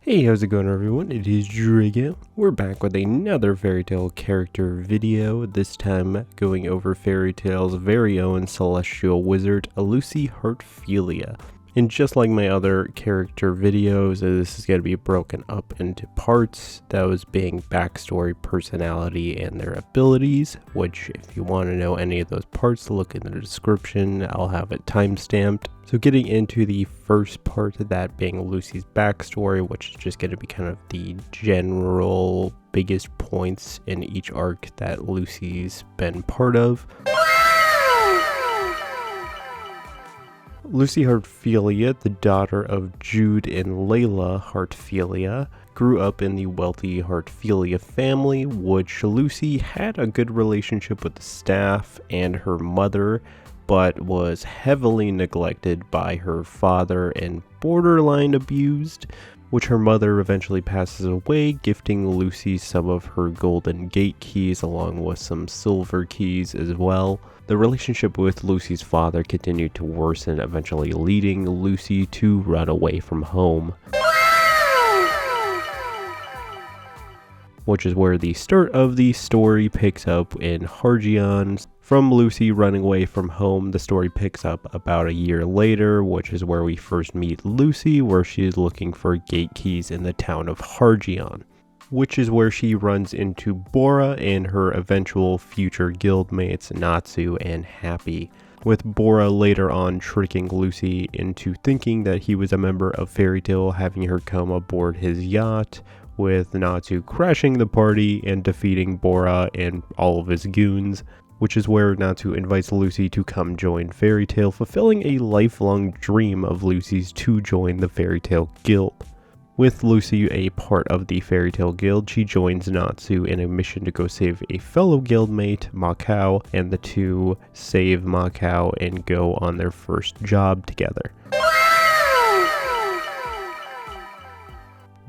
Hey, how's it going everyone? It is Drago. We're back with another Fairy Tail character video, this time going over Fairy Tail's very own celestial wizard, Lucy Heartfilia. And just like my other character videos, this is going to be broken up into parts, those being backstory, personality, and their abilities, which if you want to know any of those parts, look in the description, I'll have it timestamped. So getting into the first part of that being Lucy's backstory, which is just going to be kind of the general biggest points in each arc that Lucy's been part of. Lucy Heartfilia, the daughter of Jude and Layla Heartfilia, grew up in the wealthy Heartfilia family, which Lucy had a good relationship with the staff and her mother, but was heavily neglected by her father and borderline abused, which her mother eventually passes away, gifting Lucy some of her golden gate keys along with some silver keys as well. The relationship with Lucy's father continued to worsen, eventually leading Lucy to run away from home. Which is where the start of the story picks up in Hargion. From Lucy running away from home, the story picks up about a year later, which is where we first meet Lucy, where she is looking for gate keys in the town of Hargion, which is where she runs into Bora and her eventual future guildmates Natsu and Happy, with Bora later on tricking Lucy into thinking that he was a member of Fairy Tail, having her come aboard his yacht, with Natsu crashing the party and defeating Bora and all of his goons, which is where Natsu invites Lucy to come join Fairy Tail, fulfilling a lifelong dream of Lucy's to join the Fairy Tail Guild. With Lucy a part of the Fairy Tail Guild, she joins Natsu in a mission to go save a fellow guildmate, Makao, and the two save Makao and go on their first job together.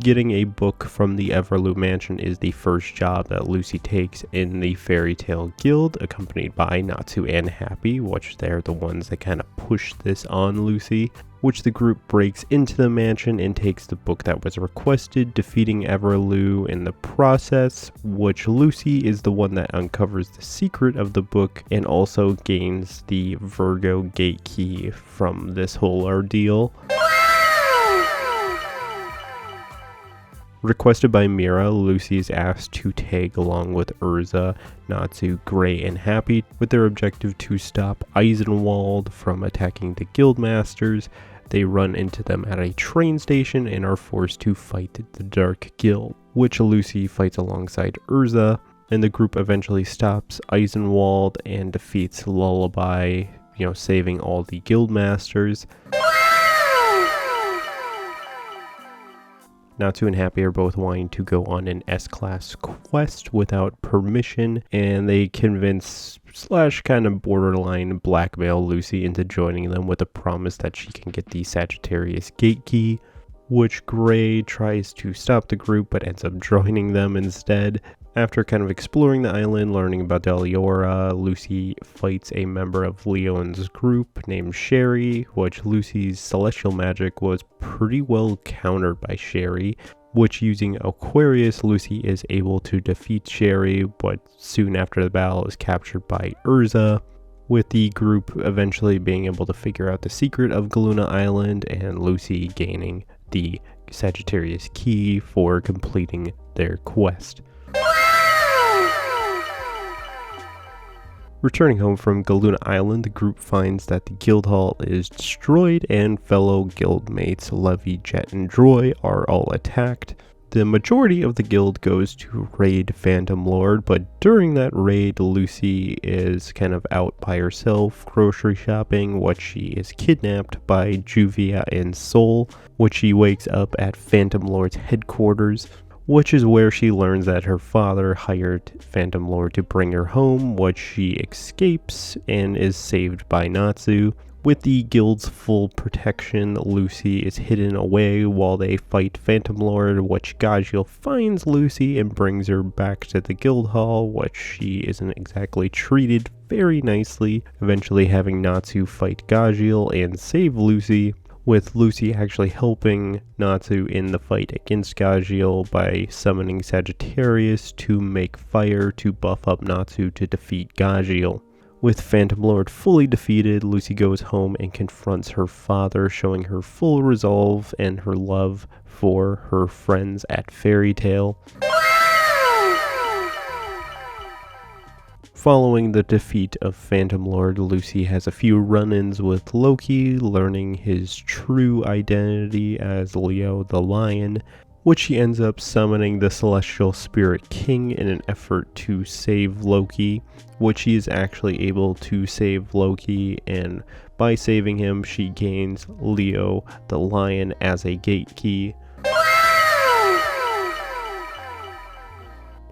Getting a book from the Everloo Mansion is the first job that Lucy takes in the Fairy Tail Guild, accompanied by Natsu and Happy, which they're the ones that kind of push this on Lucy, which the group breaks into the mansion and takes the book that was requested, defeating Everloo in the process, which Lucy is the one that uncovers the secret of the book and also gains the Virgo gate key from this whole ordeal. Requested by Mira, Lucy is asked to tag along with Urza, Natsu, Gray, and Happy with their objective to stop Eisenwald from attacking the Guildmasters. They run into them at a train station and are forced to fight the Dark Guild, which Lucy fights alongside Urza, and the group eventually stops Eisenwald and defeats Lullaby, saving all the Guildmasters. Natsu and Happy are both wanting to go on an S-Class quest without permission, and they convince / kind of borderline blackmail Lucy into joining them with a promise that she can get the Sagittarius gate key, which Gray tries to stop the group but ends up joining them instead. After kind of exploring the island, learning about Deliora, Lucy fights a member of Leon's group named Sherry, which Lucy's celestial magic was pretty well countered by Sherry, which using Aquarius, Lucy is able to defeat Sherry, but soon after the battle is captured by Urza, with the group eventually being able to figure out the secret of Galuna Island and Lucy gaining the Sagittarius key for completing their quest. Returning home from Galuna Island, the group finds that the guild hall is destroyed and fellow guildmates Levy, Jet, and Droy are all attacked. The majority of the guild goes to raid Phantom Lord, but during that raid, Lucy is kind of out by herself grocery shopping, which she is kidnapped by Juvia and Soul, which she wakes up at Phantom Lord's headquarters, which is where she learns that her father hired Phantom Lord to bring her home, which she escapes and is saved by Natsu. With the guild's full protection, Lucy is hidden away while they fight Phantom Lord, which Gajiel finds Lucy and brings her back to the guild hall, which she isn't exactly treated very nicely, eventually having Natsu fight Gajiel and save Lucy, with Lucy actually helping Natsu in the fight against Gajiel by summoning Sagittarius to make fire to buff up Natsu to defeat Gajiel. With Phantom Lord fully defeated, Lucy goes home and confronts her father, showing her full resolve and her love for her friends at Fairy Tail. Following the defeat of Phantom Lord, Lucy has a few run-ins with Loki, learning his true identity as Leo the Lion, which she ends up summoning the Celestial Spirit King in an effort to save Loki, which she is actually able to save Loki, and by saving him, she gains Leo the Lion as a gate key.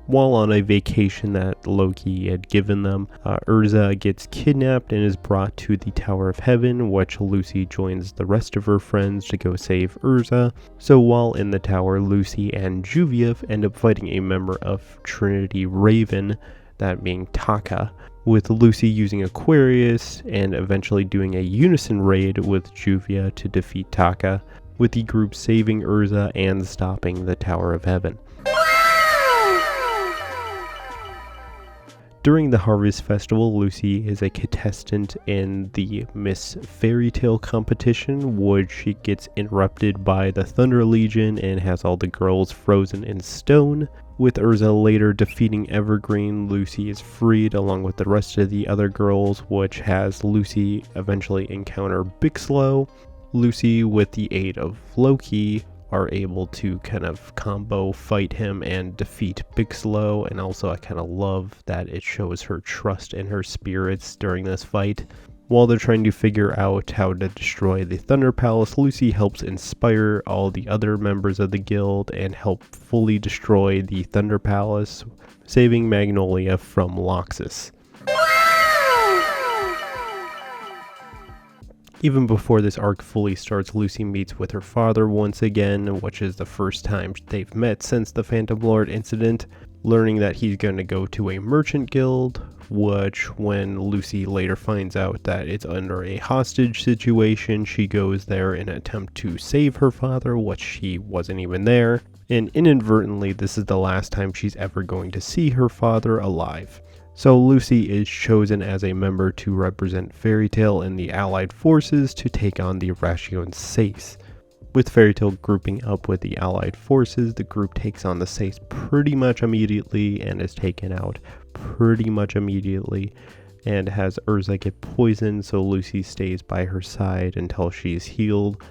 While on a vacation that Loki had given them, Urza gets kidnapped and is brought to the Tower of Heaven, which Lucy joins the rest of her friends to go save Urza. So while in the tower, Lucy and Juvia end up fighting a member of Trinity Raven, that being Taka, with Lucy using Aquarius and eventually doing a unison raid with Juvia to defeat Taka, with the group saving Urza and stopping the Tower of Heaven. During the Harvest Festival, Lucy is a contestant in the Miss Fairy Tale competition, which she gets interrupted by the Thunder Legion and has all the girls frozen in stone. With Urza later defeating Evergreen, Lucy is freed along with the rest of the other girls, which has Lucy eventually encounter Bixlow. Lucy, with the aid of Loki, are able to kind of combo fight him and defeat Bixlow, and also I kind of love that it shows her trust in her spirits during this fight. While they're trying to figure out how to destroy the Thunder Palace, Lucy helps inspire all the other members of the guild and help fully destroy the Thunder Palace, saving Magnolia from Loxus. Even before this arc fully starts, Lucy meets with her father once again, which is the first time they've met since the Phantom Lord incident, learning that he's going to go to a merchant guild, which when Lucy later finds out that it's under a hostage situation, she goes there in an attempt to save her father, which she wasn't even there, and inadvertently this is the last time she's ever going to see her father alive. So Lucy is chosen as a member to represent Fairy Tail in the Allied forces to take on the Rashion Seis. With Fairy Tail grouping up with the Allied forces, the group takes on the Seis pretty much immediately and is taken out pretty much immediately, and has Urza get poisoned, so Lucy stays by her side until she's healed.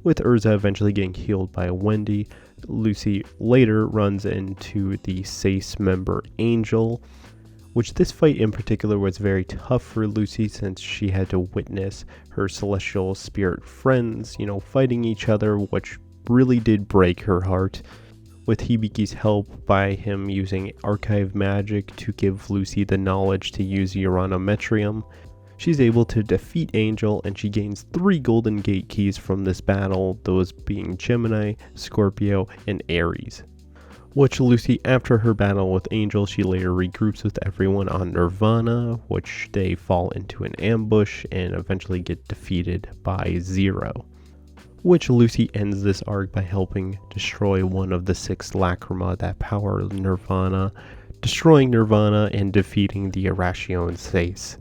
With Urza eventually getting healed by Wendy, Lucy later runs into the Seis member Angel, which this fight in particular was very tough for Lucy since she had to witness her celestial spirit friends, fighting each other, which really did break her heart. With Hibiki's help by him using archive magic to give Lucy the knowledge to use Uranometrium, she's able to defeat Angel, and she gains 3 golden gate keys from this battle, those being Gemini, Scorpio, and Aries. Which Lucy, after her battle with Angel, she later regroups with everyone on Nirvana, which they fall into an ambush and eventually get defeated by Zero. Which Lucy ends this arc by helping destroy one of the 6 Lacrima that power Nirvana, destroying Nirvana and defeating the Rashion Seis.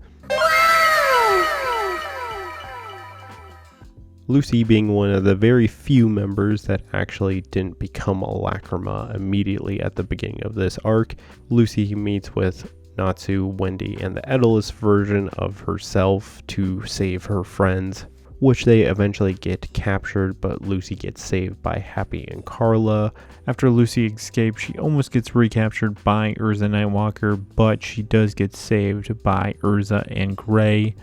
Lucy being one of the very few members that actually didn't become a Lacrima immediately at the beginning of this arc, Lucy meets with Natsu, Wendy, and the Edelus version of herself to save her friends, which they eventually get captured, but Lucy gets saved by Happy and Carla. After Lucy escapes, she almost gets recaptured by Urza Nightwalker, but she does get saved by Urza and Gray,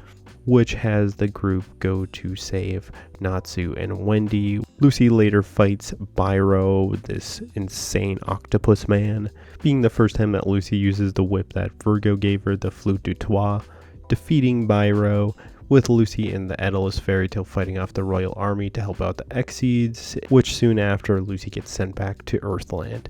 which has the group go to save Natsu and Wendy. Lucy later fights Byro, this insane octopus man, being the first time that Lucy uses the whip that Virgo gave her, the Flute du Toit, defeating Byro, with Lucy and the Edelus Fairy Tail fighting off the Royal Army to help out the Exceeds, which soon after Lucy gets sent back to Earthland.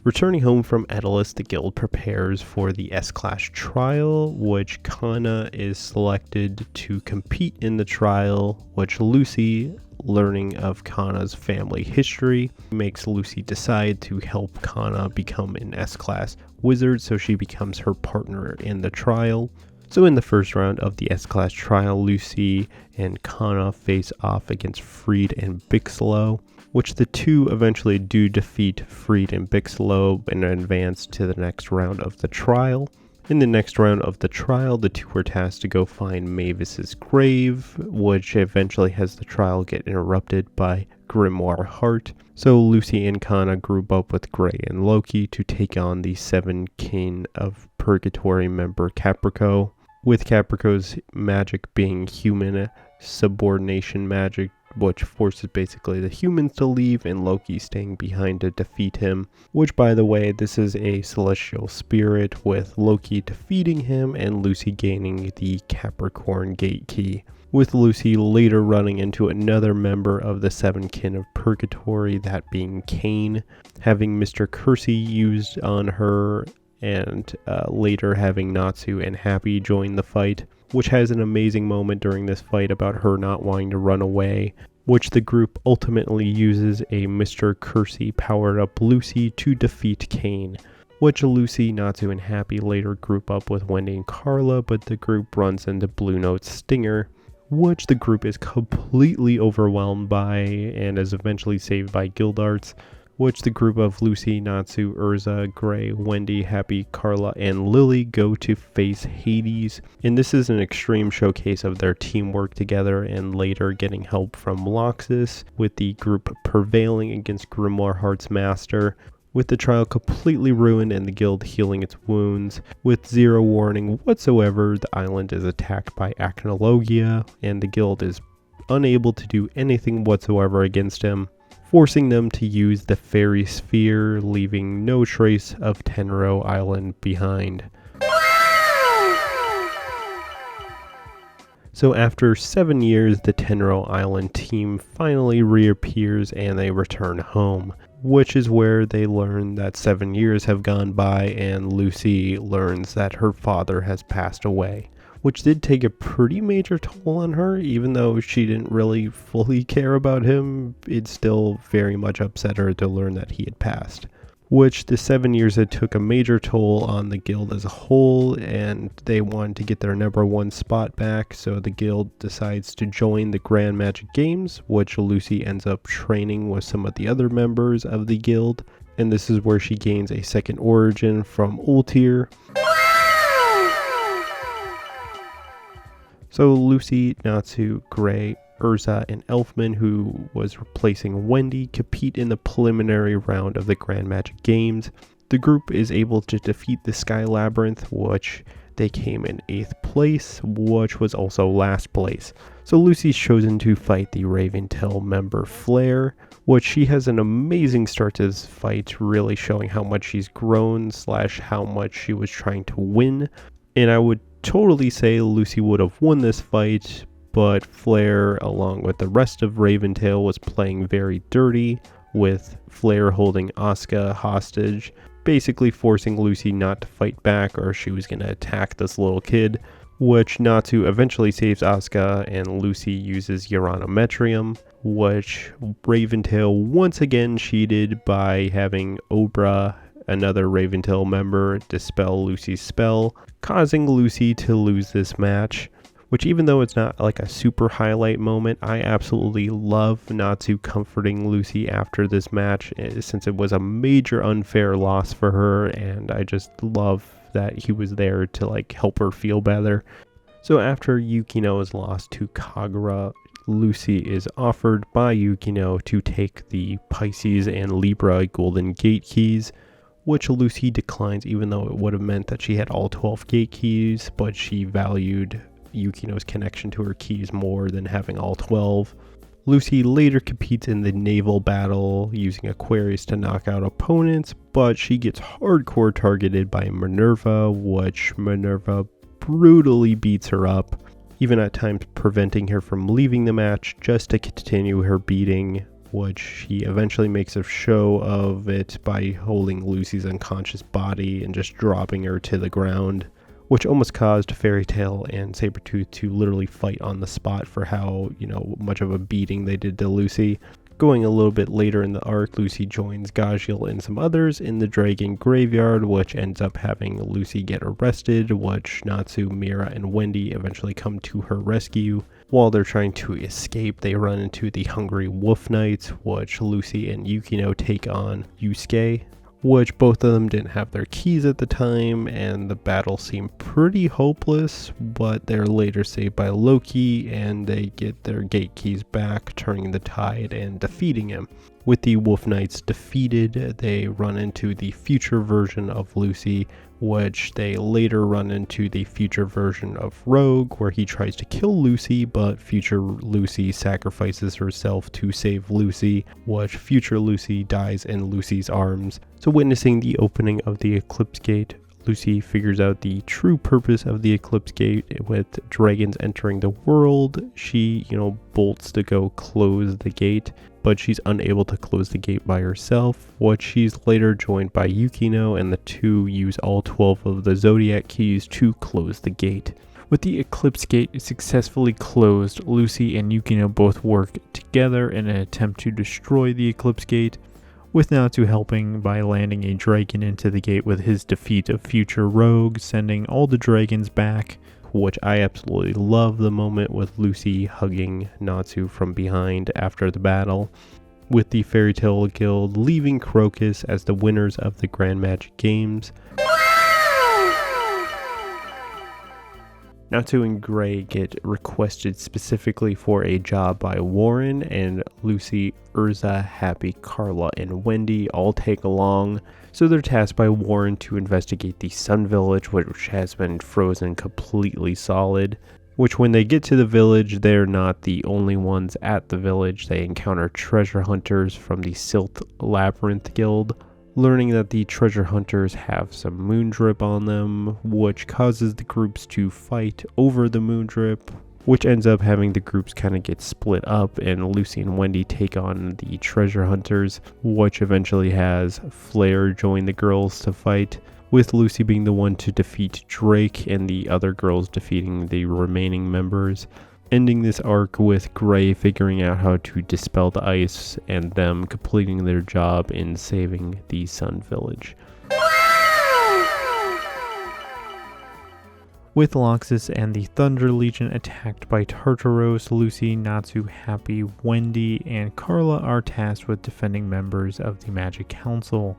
Returning home from Edelus, the guild prepares for the S-Class trial, which Kana is selected to compete in the trial, which Lucy, learning of Kana's family history, makes Lucy decide to help Kana become an S-Class wizard, so she becomes her partner in the trial. So in the first round of the S-Class trial, Lucy and Kana face off against Freed and Bixlow, which the two eventually do defeat Freed and Bixlow and advance to the next round of the trial. In the next round of the trial, the two are tasked to go find Mavis's grave, which eventually has the trial get interrupted by Grimoire Heart. So Lucy and Kana group up with Gray and Loki to take on the Seven Kin of Purgatory member Caprico, with Caprico's magic being human subordination magic, which forces basically the humans to leave and Loki staying behind to defeat him, which, by the way, this is a celestial spirit, with Loki defeating him and Lucy gaining the Capricorn Gate Key, with Lucy later running into another member of the Seven Kin of Purgatory, that being Kane, having Mr. Kersey used on her, and later having Natsu and Happy join the fight, which has an amazing moment during this fight about her not wanting to run away, which the group ultimately uses a Mr. Kersey powered up Lucy to defeat Kane, which Lucy, Natsu, and Happy later group up with Wendy and Carla, but the group runs into Blue Note's Stinger, which the group is completely overwhelmed by and is eventually saved by Guildarts, which the group of Lucy, Natsu, Urza, Gray, Wendy, Happy, Carla, and Lily go to face Hades. And this is an extreme showcase of their teamwork together and later getting help from Loxus, with the group prevailing against Grimoire Heart's master, with the trial completely ruined and the guild healing its wounds. With zero warning whatsoever, the island is attacked by Acnologia, and the guild is unable to do anything whatsoever against him, forcing them to use the fairy sphere, leaving no trace of Tenro Island behind. So after 7 years, the Tenro Island team finally reappears and they return home, which is where they learn that 7 years have gone by and Lucy learns that her father has passed away, which did take a pretty major toll on her. Even though she didn't really fully care about him, it still very much upset her to learn that he had passed, which the 7 years had took a major toll on the guild as a whole, and they wanted to get their #1 spot back, so the guild decides to join the Grand Magic Games, which Lucy ends up training with some of the other members of the guild, and this is where she gains a second origin from Ultir. So Lucy, Natsu, Gray, Urza, and Elfman, who was replacing Wendy, compete in the preliminary round of the Grand Magic Games. The group is able to defeat the Sky Labyrinth, which they came in 8th place, which was also last place. So Lucy's chosen to fight the Raventail member Flare, which she has an amazing start to this fight, really showing how much she's grown / how much she was trying to win. And I would totally say Lucy would have won this fight, but Flare, along with the rest of Raventail, was playing very dirty, with Flare holding Asuka hostage, basically forcing Lucy not to fight back or she was going to attack this little kid, which Natsu eventually saves Asuka, and Lucy uses Uranometrium, which Raventail once again cheated by having Obra, another Raventail member, dispel Lucy's spell, causing Lucy to lose this match, which, even though it's not like a super highlight moment, I absolutely love Natsu comforting Lucy after this match, since it was a major unfair loss for her, and I just love that he was there to help her feel better. So after Yukino is lost to Kagura, Lucy is offered by Yukino to take the Pisces and Libra Golden Gate Keys, which Lucy declines, even though it would have meant that she had all 12 gate keys, but she valued Yukino's connection to her keys more than having all 12. Lucy later competes in the naval battle using Aquarius to knock out opponents, but she gets hardcore targeted by Minerva, which Minerva brutally beats her up, even at times preventing her from leaving the match just to continue her beating, which he eventually makes a show of it by holding Lucy's unconscious body and just dropping her to the ground, which almost caused Fairy Tail and Sabretooth to literally fight on the spot for how, much of a beating they did to Lucy. Going a little bit later in the arc, Lucy joins Gajeel and some others in the Dragon Graveyard, which ends up having Lucy get arrested, which Natsu, Mira, and Wendy eventually come to her rescue. While they're trying to escape, they run into the Hungry Wolf Knights, which Lucy and Yukino take on Yusuke, which both of them didn't have their keys at the time, and the battle seemed pretty hopeless, but they're later saved by Loki, and they get their gate keys back, turning the tide and defeating him. With the Wolf Knights defeated, they run into the future version of Lucy, which they later run into the future version of Rogue, where he tries to kill Lucy, but future Lucy sacrifices herself to save Lucy, which future Lucy dies in Lucy's arms. So witnessing the opening of the Eclipse Gate, Lucy figures out the true purpose of the Eclipse Gate. With dragons entering the world, she, bolts to go close the gate, but she's unable to close the gate by herself, which she's later joined by Yukino, and the two use all 12 of the Zodiac keys to close the gate. With the Eclipse Gate successfully closed, Lucy and Yukino both work together in an attempt to destroy the Eclipse Gate, with Natsu helping by landing a dragon into the gate with his defeat of future Rogue, sending all the dragons back, which I absolutely love the moment with Lucy hugging Natsu from behind after the battle. With the Fairy Tail Guild leaving Crocus as the winners of the Grand Magic Games. Natsu and Gray get requested specifically for a job by Warren, and Lucy, Urza, Happy, Carla, and Wendy all take along. So they're tasked by Warren to investigate the Sun Village, which has been frozen completely solid. Which when they get to the village, they're not the only ones at the village. They encounter treasure hunters from the Silt Labyrinth Guild, learning that the treasure hunters have some moon drip on them, which causes the groups to fight over the moon drip, which ends up having the groups kind of get split up, and Lucy and Wendy take on the treasure hunters, which eventually has Flare join the girls to fight, with Lucy being the one to defeat Drake and the other girls defeating the remaining members. Ending this arc with Gray figuring out how to dispel the ice and them completing their job in saving the Sun Village. With Loxus and the Thunder Legion attacked by Tartaros, Lucy, Natsu, Happy, Wendy, and Carla are tasked with defending members of the Magic Council,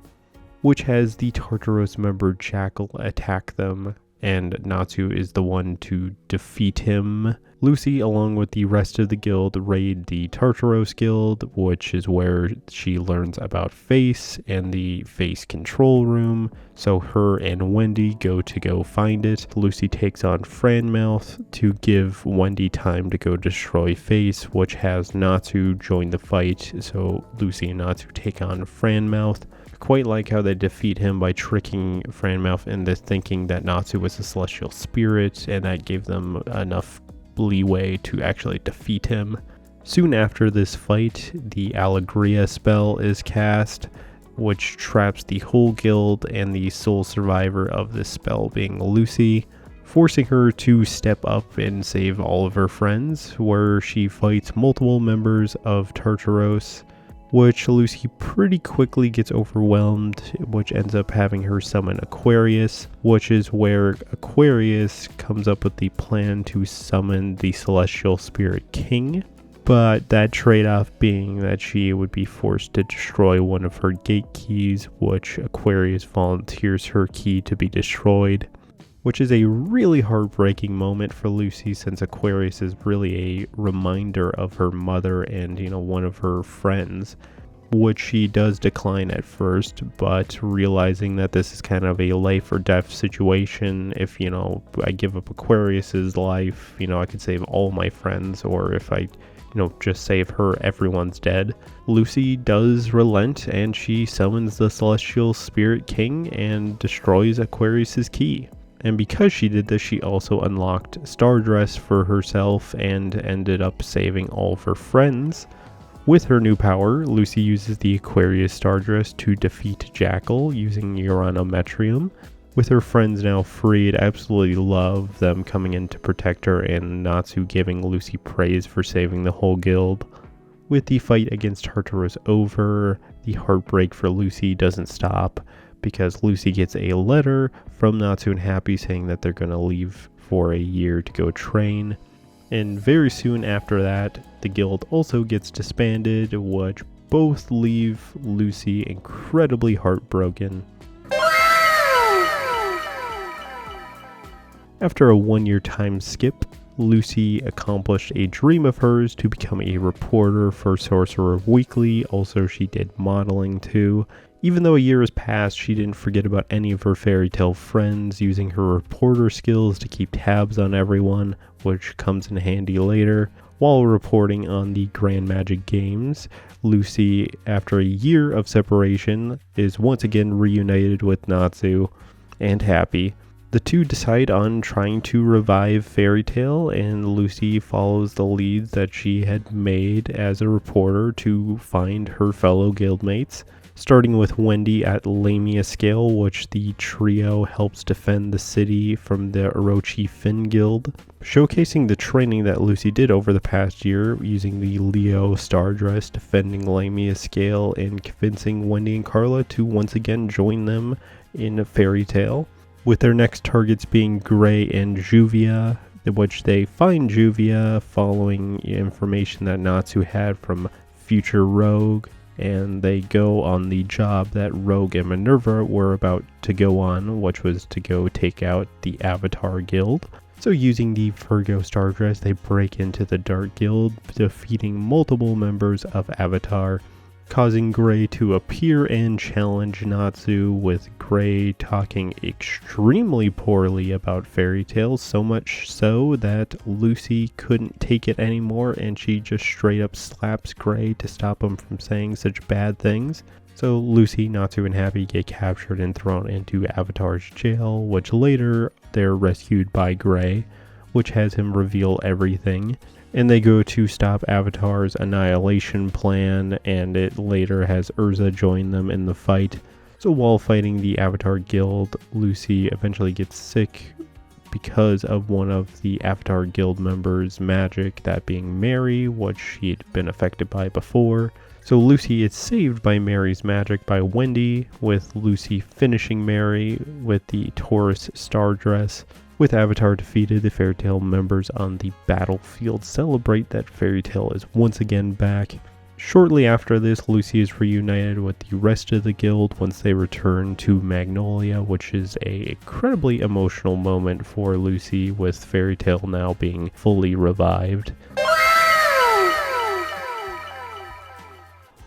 which has the Tartaros member Jackal attack them, and Natsu is the one to defeat him. Lucy, along with the rest of the guild, raid the Tartaros Guild, which is where she learns about Face and the Face control room. So her and Wendy go find it. Lucy takes on Franmouth to give Wendy time to go destroy Face, which has Natsu join the fight. So Lucy and Natsu take on Franmouth. Quite like how they defeat him by tricking Franmouth into thinking that Natsu was a celestial spirit, and that gave them enough leeway to actually defeat him. Soon after this fight, the Allegria spell is cast, which traps the whole guild and the sole survivor of this spell being Lucy, forcing her to step up and save all of her friends, where she fights multiple members of Tartaros, which Lucy pretty quickly gets overwhelmed, which ends up having her summon Aquarius, which is where Aquarius comes up with the plan to summon the Celestial Spirit King, but that trade-off being that she would be forced to destroy one of her gate keys, which Aquarius volunteers her key to be destroyed, which is a really heartbreaking moment for Lucy, since Aquarius is really a reminder of her mother and, one of her friends, which she does decline at first, but realizing that this is kind of a life or death situation. If, I give up Aquarius's life, I could save all my friends, or if I, just save her, everyone's dead. Lucy does relent, and she summons the Celestial Spirit King and destroys Aquarius's key. And because she did this, she also unlocked Stardress for herself and ended up saving all of her friends, With her new power, Lucy uses the Aquarius star dress to defeat Jackal using Uranometrium. With her friends now freed, I absolutely love them coming in to protect her and Natsu giving Lucy praise for saving the whole guild. With the fight against Tartarus over, the heartbreak for Lucy doesn't stop because Lucy gets a letter from Natsu and Happy saying that they're going to leave for a year to go train. And very soon after that, the guild also gets disbanded, which both leave Lucy incredibly heartbroken. After a 1-year time skip, Lucy accomplished a dream of hers to become a reporter for Sorcerer Weekly. Also, she did modeling too. Even though a year has passed, she didn't forget about any of her fairy tale friends, using her reporter skills to keep tabs on everyone, which comes in handy later. While reporting on the Grand Magic Games, Lucy, after a year of separation, is once again reunited with Natsu and Happy. The two decide on trying to revive Fairy Tale, and Lucy follows the leads that she had made as a reporter to find her fellow guildmates, starting with Wendy at Lamia Scale, which the trio helps defend the city from the Orochi Finn Guild, showcasing the training that Lucy did over the past year using the Leo Star Dress, defending Lamia Scale, and convincing Wendy and Carla to once again join them in Fairy Tale. With their next targets being Gray and Juvia, which they find Juvia following information that Natsu had from future Rogue, and they go on the job that Rogue and Minerva were about to go on, which was to go take out the Avatar Guild. So using the Virgo Star Dress, they break into the Dark Guild, defeating multiple members of Avatar, causing Gray to appear and challenge Natsu, with Gray talking extremely poorly about Fairy Tale, so much so that Lucy couldn't take it anymore and she just straight up slaps Gray to stop him from saying such bad things. So Lucy, Natsu, and Happy get captured and thrown into Avatar's jail, which later they're rescued by Gray, which has him reveal everything. And they go to stop Avatar's annihilation plan, and it later has Urza join them in the fight. So while fighting the Avatar Guild, Lucy eventually gets sick because of one of the Avatar Guild members' magic, that being Mary, which she had been affected by before. So Lucy is saved by Mary's magic by Wendy, with Lucy finishing Mary with the Taurus Star Dress. With Avatar defeated, the Fairy Tale members on the battlefield celebrate that Fairy Tale is once again back. Shortly after this, Lucy is reunited with the rest of the guild once they return to Magnolia, which is an incredibly emotional moment for Lucy, with Fairy Tale now being fully revived.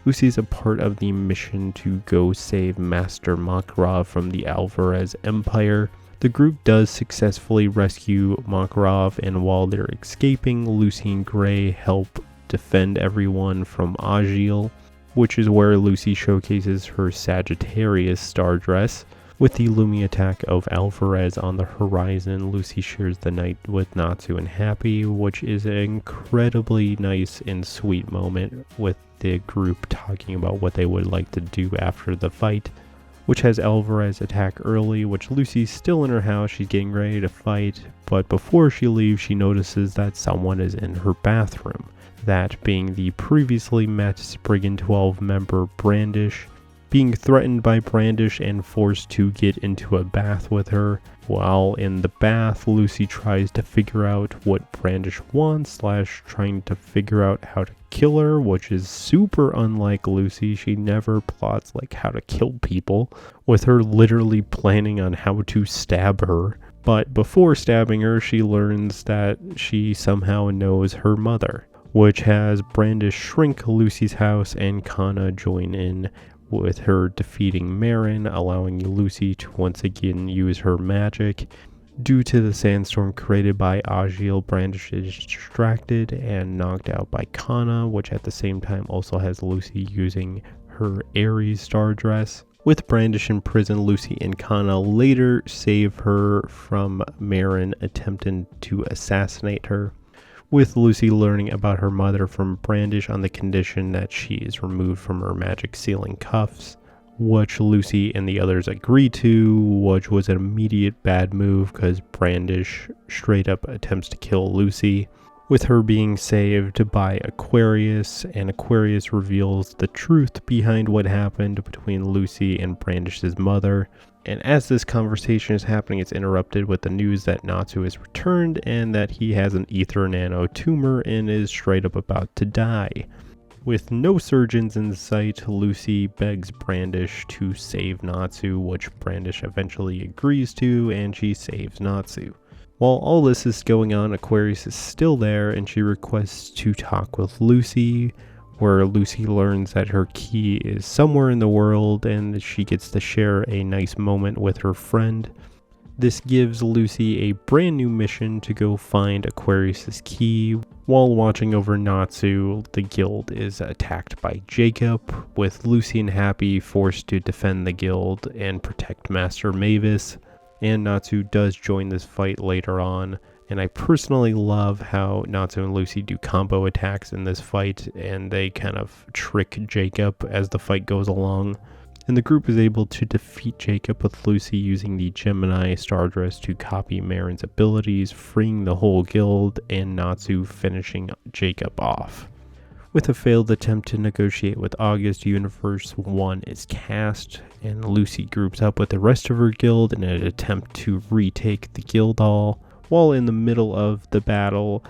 Lucy's a part of the mission to go save Master Makarov from the Alvarez Empire. The group does successfully rescue Makarov, and while they're escaping, Lucy and Gray help defend everyone from Agil, which is where Lucy showcases her Sagittarius star dress. With the looming attack of Alvarez on the horizon, Lucy shares the night with Natsu and Happy, which is an incredibly nice and sweet moment, with the group talking about what they would like to do after the fight, which has Alvarez attack early, which Lucy's still in her house, she's getting ready to fight, but before she leaves, she notices that someone is in her bathroom, that being the previously met Spriggan 12 member Brandish. Being threatened by Brandish and forced to get into a bath with her. While in the bath, Lucy tries to figure out what Brandish wants, trying to figure out how to kill her, which is super unlike Lucy. She never plots how to kill people, with her literally planning on how to stab her. But before stabbing her, she learns that she somehow knows her mother, which has Brandish shrink Lucy's house and Kana join in, with her defeating Marin, allowing Lucy to once again use her magic. Due to the sandstorm created by Agil, Brandish is distracted and knocked out by Kana, which at the same time also has Lucy using her Aries star dress. With Brandish in prison, Lucy and Kana later save her from Marin attempting to assassinate her. with Lucy learning about her mother from Brandish on the condition that she is removed from her magic sealing cuffs, which Lucy and the others agree to, which was an immediate bad move because Brandish straight up attempts to kill Lucy, with her being saved by Aquarius, and Aquarius reveals the truth behind what happened between Lucy and Brandish's mother. And as this conversation is happening, it's interrupted with the news that Natsu is returned and that he has an ether nano tumor and is straight up about to die. With no surgeons in sight, Lucy begs Brandish to save Natsu, which Brandish eventually agrees to, and she saves Natsu. While all this is going on, Aquarius is still there, and she requests to talk with Lucy, where Lucy learns that her key is somewhere in the world, and she gets to share a nice moment with her friend. This gives Lucy a brand new mission to go find Aquarius's key. While watching over Natsu, the guild is attacked by Jacob, with Lucy and Happy forced to defend the guild and protect Master Mavis. And Natsu does join this fight later on, and I personally love how Natsu and Lucy do combo attacks in this fight, and they kind of trick Jacob as the fight goes along. And the group is able to defeat Jacob with Lucy using the Gemini Stardress to copy Marin's abilities, freeing the whole guild, and Natsu finishing Jacob off. With a failed attempt to negotiate with August, Universe 1 is cast, and Lucy groups up with the rest of her guild in an attempt to retake the guild hall. While in the middle of the battle,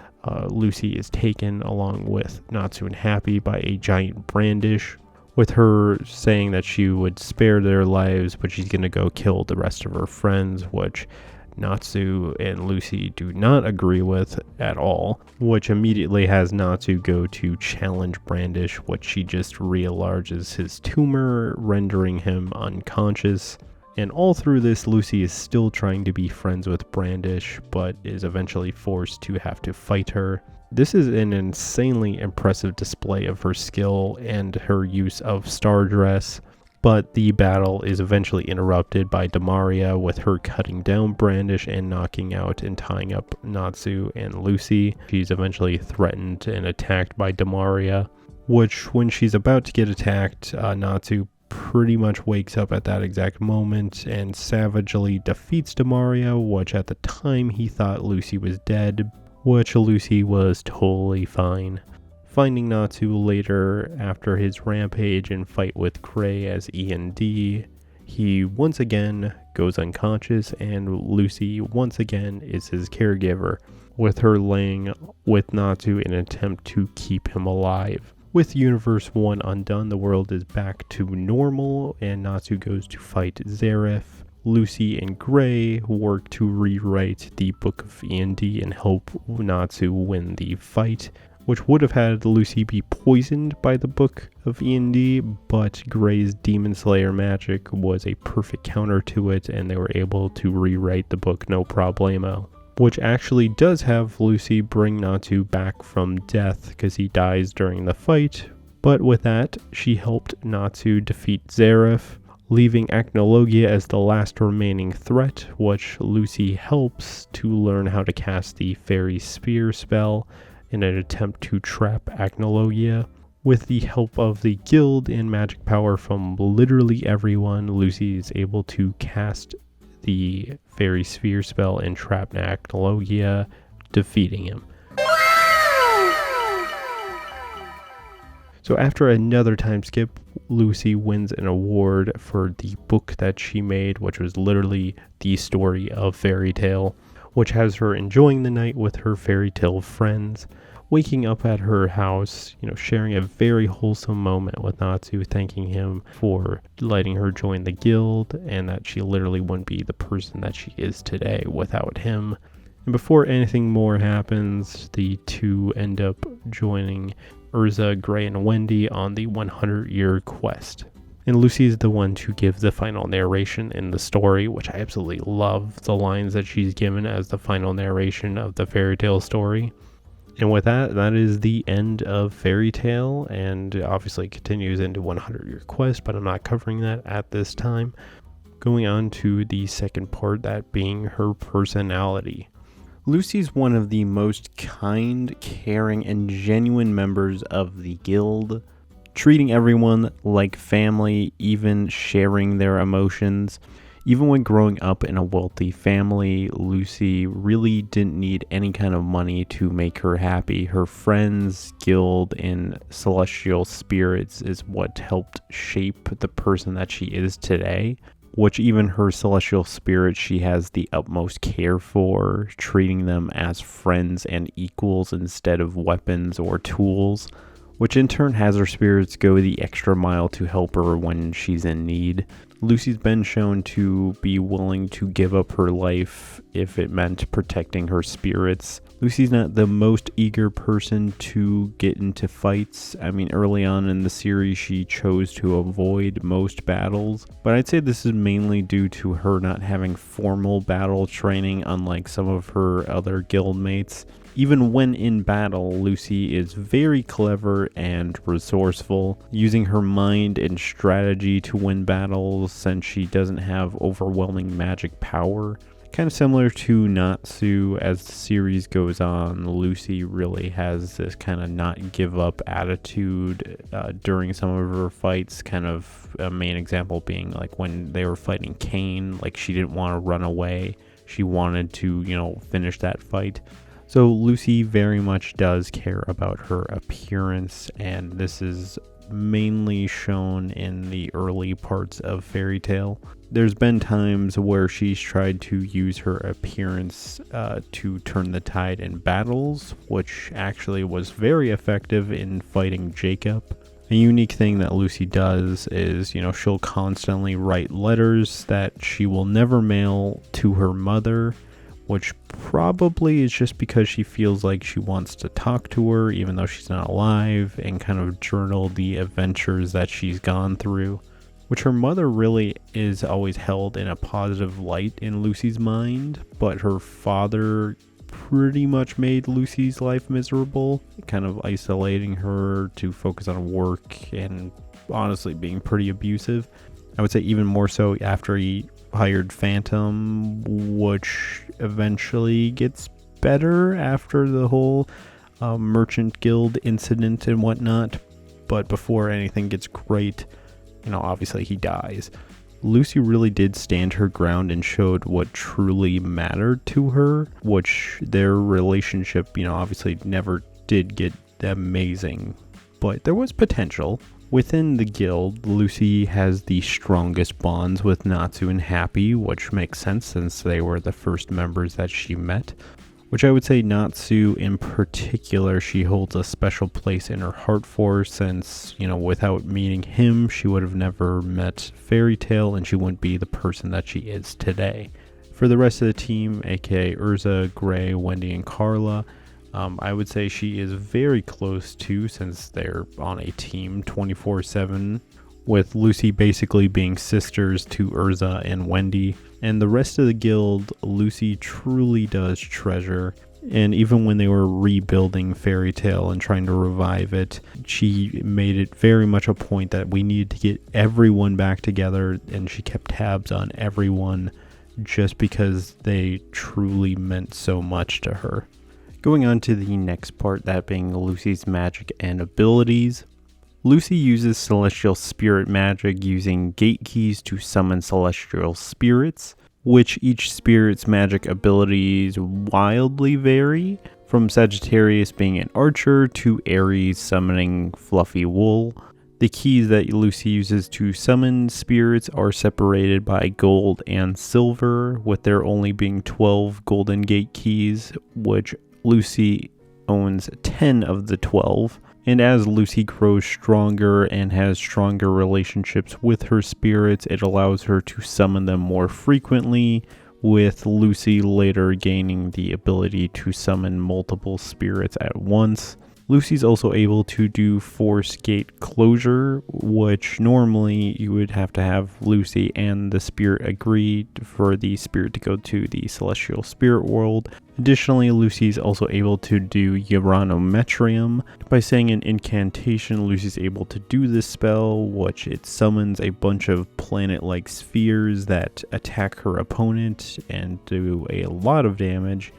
Lucy is taken along with Natsu and Happy by a giant Brandish, with her saying that she would spare their lives, but she's going to go kill the rest of her friends, which Natsu and Lucy do not agree with at all, which immediately has Natsu go to challenge Brandish, which she just re-enlarges his tumor, rendering him unconscious. And all through this, Lucy is still trying to be friends with Brandish, but is eventually forced to have to fight her. This is an insanely impressive display of her skill and her use of Stardress, but the battle is eventually interrupted by Demaria, with her cutting down Brandish and knocking out and tying up Natsu and Lucy. She's eventually threatened and attacked by Demaria, which when she's about to get attacked, Natsu pretty much wakes up at that exact moment and savagely defeats Demaria, which at the time he thought Lucy was dead, which Lucy was totally fine. Finding Natsu later after his rampage and fight with Gray as E&D, he once again goes unconscious, and Lucy once again is his caregiver, with her laying with Natsu in an attempt to keep him alive. With Universe 1 undone, the world is back to normal, and Natsu goes to fight Zareth. Lucy and Gray work to rewrite the Book of E&D and help Natsu win the fight, which would have had Lucy be poisoned by the Book of E&D, but Gray's Demon Slayer magic was a perfect counter to it, and they were able to rewrite the book no problemo, which actually does have Lucy bring Natsu back from death because he dies during the fight. But with that, she helped Natsu defeat Zareth, leaving Acnologia as the last remaining threat, which Lucy helps to learn how to cast the Fairy Spear spell in an attempt to trap Acnologia. With the help of the guild and magic power from literally everyone, Lucy is able to cast the Fairy Sphere spell and trap Acnologia, defeating him. So after another time skip, Lucy wins an award for the book that she made, which was literally the story of Fairy Tale, which has her enjoying the night with her fairy tale friends, waking up at her house, sharing a very wholesome moment with Natsu, thanking him for letting her join the guild, and that she literally wouldn't be the person that she is today without him. And before anything more happens, the two end up joining Urza, Gray, and Wendy on the 100-year quest. And Lucy is the one to give the final narration in the story, which I absolutely love the lines that she's given as the final narration of the fairy tale story. And with that, that is the end of Fairy Tale, and obviously it continues into 100-year quest, but I'm not covering that at this time. Going on to the second part, that being her personality. Lucy's one of the most kind, caring, and genuine members of the guild, treating everyone like family, even sharing their emotions. Even when growing up in a wealthy family, Lucy really didn't need any kind of money to make her happy. Her friends, guild, and celestial spirits is what helped shape the person that she is today, which even her celestial spirits she has the utmost care for, treating them as friends and equals instead of weapons or tools, which in turn has her spirits go the extra mile to help her when she's in need. Lucy's been shown to be willing to give up her life if it meant protecting her spirits. Lucy's not the most eager person to get into fights. I mean, early on in the series, she chose to avoid most battles, but I'd say this is mainly due to her not having formal battle training, unlike some of her other guildmates. Even when in battle, Lucy is very clever and resourceful, using her mind and strategy to win battles since she doesn't have overwhelming magic power. Kind of similar to Natsu, as the series goes on, Lucy really has this kind of not give up attitude during some of her fights, kind of a main example being like when they were fighting Kane, like she didn't want to run away, she wanted to, finish that fight. So Lucy very much does care about her appearance, and this is mainly shown in the early parts of Fairy Tail. There's been times where she's tried to use her appearance to turn the tide in battles, which actually was very effective in fighting Jacob. A unique thing that Lucy does is, she'll constantly write letters that she will never mail to her mother, which probably is just because she feels like she wants to talk to her even though she's not alive, and kind of journal the adventures that she's gone through, which her mother really is always held in a positive light in Lucy's mind, but her father pretty much made Lucy's life miserable, kind of isolating her to focus on work and honestly being pretty abusive. I would say even more so after he hired Phantom, which eventually gets better after the whole Merchant Guild incident and whatnot. But before anything gets great, obviously he dies. Lucy really did stand her ground and showed what truly mattered to her, which their relationship, obviously never did get amazing, but there was potential. Within the guild, Lucy has the strongest bonds with Natsu and Happy, which makes sense since they were the first members that she met. Which I would say Natsu in particular, she holds a special place in her heart for, since, without meeting him, she would have never met Fairy Tail and she wouldn't be the person that she is today. For the rest of the team, aka Urza, Gray, Wendy, and Carla, I would say she is very close to, since they're on a team 24/7, with Lucy basically being sisters to Urza and Wendy. And the rest of the guild, Lucy truly does treasure. And even when they were rebuilding Fairy Tail and trying to revive it, she made it very much a point that we needed to get everyone back together, and she kept tabs on everyone just because they truly meant so much to her. Going on to the next part, that being Lucy's magic and abilities. Lucy uses celestial spirit magic using gate keys to summon celestial spirits, which each spirit's magic abilities wildly vary, from Sagittarius being an archer to Aries summoning fluffy wool. The keys that Lucy uses to summon spirits are separated by gold and silver, with there only being 12 golden gate keys, which Lucy owns 10 of the 12, and as Lucy grows stronger and has stronger relationships with her spirits, it allows her to summon them more frequently, with Lucy later gaining the ability to summon multiple spirits at once. Lucy's also able to do Force Gate Closure, which normally you would have to have Lucy and the spirit agree for the spirit to go to the Celestial Spirit World. Additionally, Lucy's also able to do Uranometrium. By saying an incantation, Lucy's able to do this spell, which it summons a bunch of planet-like spheres that attack her opponent and do a lot of damage.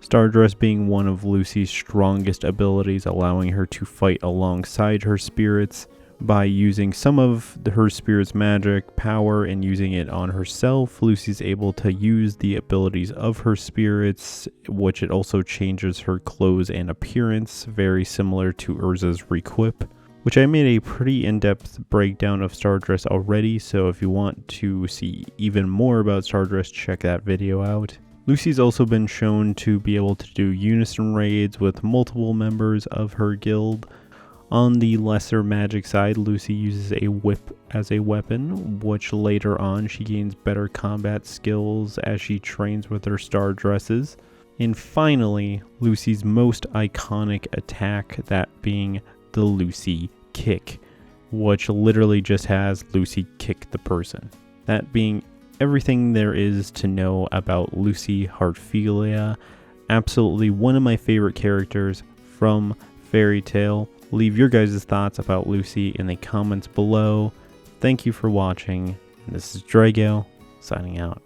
Stardress being one of Lucy's strongest abilities, allowing her to fight alongside her spirits by using some of her spirit's magic power and using it on herself. Lucy's able to use the abilities of her spirits, which it also changes her clothes and appearance, very similar to Urza's Requip, which I made a pretty in-depth breakdown of Stardress already, so if you want to see even more about Stardress, check that video out. Lucy's also been shown to be able to do unison raids with multiple members of her guild. On the lesser magic side, Lucy uses a whip as a weapon, which later on she gains better combat skills as she trains with her Stardresses. And finally, Lucy's most iconic attack, that being the Lucy kick, which literally just has Lucy kick the person. That being everything there is to know about Lucy Heartfilia. Absolutely one of my favorite characters from Fairy Tail. Leave your guys' thoughts about Lucy in the comments below. Thank you for watching. This is Drago, signing out.